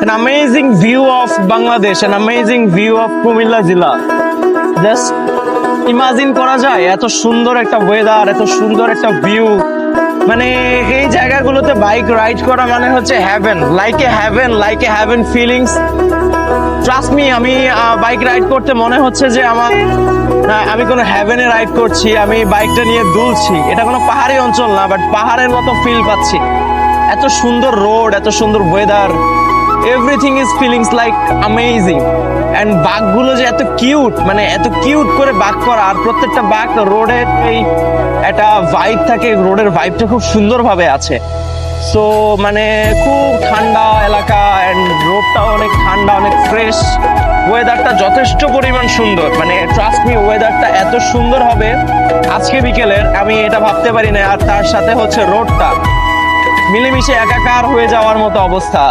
an amazing view of Bangladesh, an amazing view of Kumilla Jilla. Just imagine করা যায় এত সুন্দর একটা ওয়েদার, এত সুন্দর একটা ভিউ। মানে এই জায়গাগুলোতে বাইক রাইড করা মানে হচ্ছে heaven, like a heaven feelings. Trust me, আমি বাইক রাইড করতে মনে হচ্ছে যে আমি কোনো হ্যাভেনে রাইড করছি, আমি বাইকটা নিয়ে দুলছি। এটা কোনো পাহাড়ি অঞ্চল না, বাট পাহাড়ের মতো ফিল পাচ্ছি। এত সুন্দর রোড, এত সুন্দর weather, everything is feelings like amazing. And বাঘগুলো যে এত কিউট, মানে এত কিউট করে বাঘ করা, আর প্রত্যেকটা বাঘ রোডের এই একটা ভাইব থাকে, রোডের ভাইবটা খুব সুন্দরভাবে আছে। সো মানে খুব ঠান্ডা এলাকা, অ্যান্ড রোডটাও অনেক ঠান্ডা, অনেক ফ্রেশ। ওয়েদারটা যথেষ্ট পরিমাণ সুন্দর, মানে ট্রাস্ট মি, ওয়েদারটা এত সুন্দর হবে আজকে বিকেলের, আমি এটা ভাবতে পারি না। আর তার সাথে হচ্ছে রোডটা মিলেমিশে একাকার হয়ে যাওয়ার মতো অবস্থা।